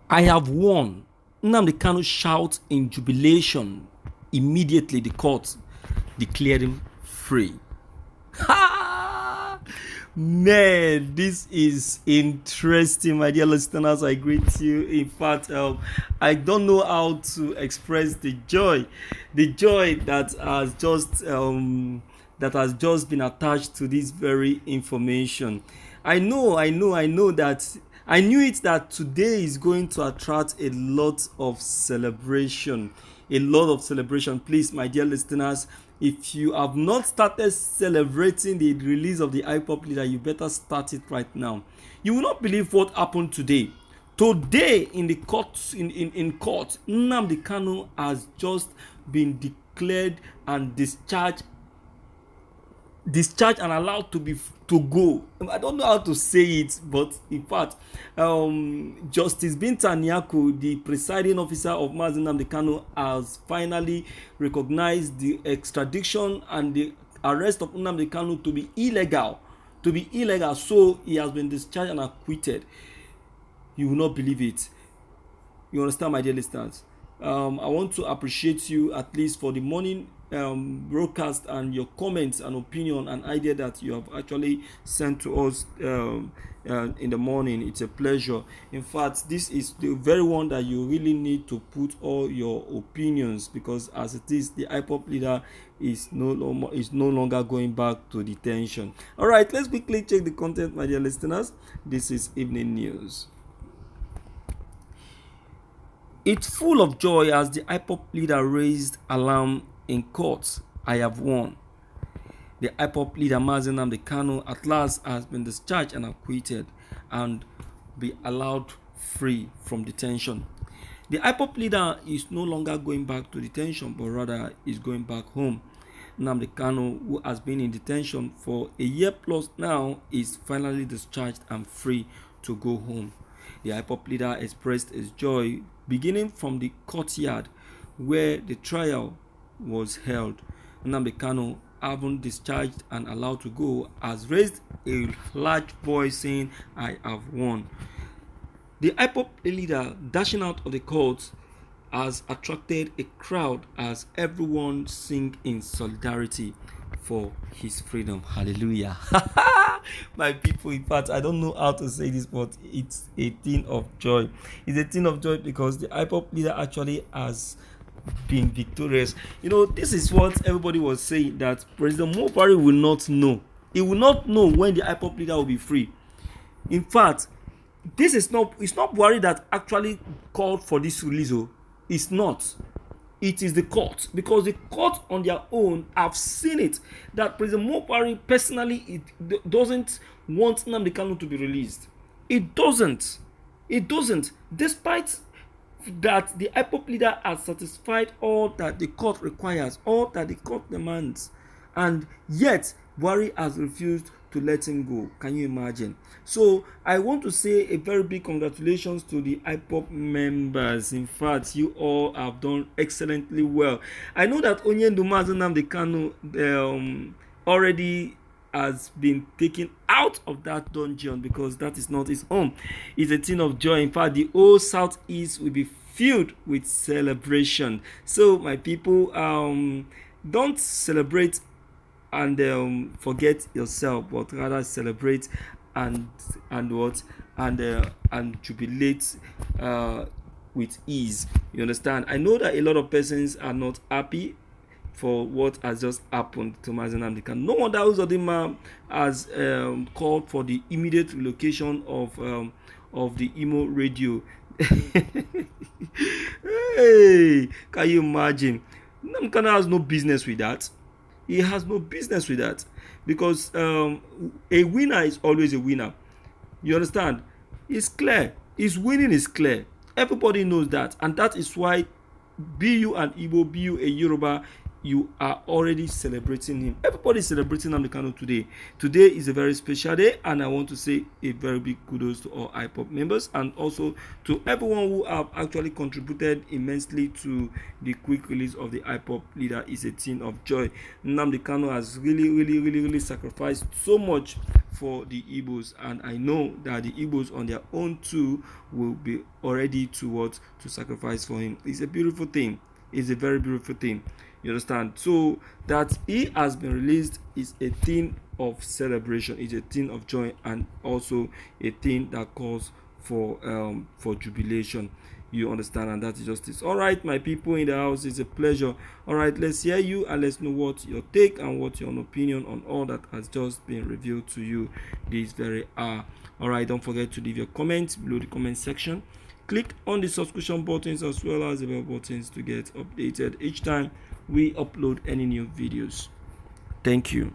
I have won. Nnamdi Kanu shouts in jubilation. Immediately the court declared him free. Man, this is interesting, my dear listeners. I greet you. In fact, I don't know how to express the joy that has just been attached to this very information. I know that I knew it that today is going to attract a lot of celebration. A lot of celebration. Please, my dear listeners, if you have not started celebrating the release of the IPOP leader, you better start it right now. You will not believe what happened today. Today in the court, in court, Nnamdi Kanu has just been declared and discharged and allowed to go. I don't know how to say it, but in fact, Justice Binta Nyako, the presiding officer of Mazi Nnamdi Kanu, has finally recognized the extradition and the arrest of Nnamdi Kanu to be illegal. So he has been discharged and acquitted. You will not believe it. You understand, my dear listeners? I want to appreciate you at least for the morning broadcast and your comments and opinion and idea that you have actually sent to us in the morning. It's a pleasure. In fact, this is the very one that you really need to put all your opinions, because as it is, the IPOP leader is no longer going back to detention. All right, let's quickly check the content, my dear listeners. This is evening news. It's full of joy as the IPOP leader raised alarm in court. I have won. The IPOP leader Mazi Nnamdi Kanu at last has been discharged and acquitted and be allowed free from detention. The IPOP leader is no longer going back to detention, but rather is going back home. Nnamdi Kanu, who has been in detention for a year plus now, is finally discharged and free to go home. The IPOP leader expressed his joy beginning from the courtyard where the trial was held. Nnamdi Kanu, having discharged and allowed to go, has raised a large voice saying, I have won. The IPOP leader dashing out of the court has attracted a crowd as everyone sing in solidarity for his freedom. Hallelujah. My people, in fact, I don't know how to say this, but it's a thing of joy. It's a thing of joy because the IPOP leader actually has been victorious. You know, this is what everybody was saying, that President Buhari will not know. He will not know when the IPOP leader will be free. In fact, it's not Buhari that actually called for this release. It's not. It is the court, because the court on their own have seen it that President Buhari personally doesn't want Nnamdi Kanu to be released. It doesn't. Despite that the IPOP leader has satisfied all that the court requires, all that the court demands, and yet Buhari has refused to let him go. Can you imagine? So I want to say a very big congratulations to the IPOP members. In fact, you all have done excellently well. I know that Onyendu Mazi Nnamdi Kanu already has been taken out of that dungeon, because that is not his home. It's a thing of joy. In fact, the whole Southeast will be filled with celebration. So my people, don't celebrate and forget yourself, but rather celebrate and jubilate with ease. You understand? I know that a lot of persons are not happy for what has just happened to Mazi Nnamdi Kanu. No wonder Uzodinma has called for the immediate relocation of the Imo radio. Hey, can you imagine? Nnamdi Kanu has no business with that. He has no business with that, because a winner is always a winner. You understand? It's clear. His winning is clear. Everybody knows that, and that is why, be you an Igbo, be you a Yoruba, you are already celebrating him. Everybody is celebrating Nnamdi Kanu today. Today is a very special day, and I want to say a very big kudos to all IPOB members and also to everyone who have actually contributed immensely to the quick release of the IPOB leader. Is a thing of joy. Nnamdi Kanu has really sacrificed so much for the Igbos, and I know that the Igbos on their own too will be already to sacrifice for him. It's a beautiful thing. It's a very beautiful thing. You understand? So that he has been released is a thing of celebration. It's a thing of joy, and also a thing that calls for jubilation. You understand? And that is justice. All right, my people in the house, it's a pleasure. All right, let's hear you and let's know what your take and what your opinion on all that has just been revealed to you this very hour. All right, don't forget to leave your comments below the comment section. Click on the subscription buttons as well as the bell buttons to get updated each time we upload any new videos. Thank you.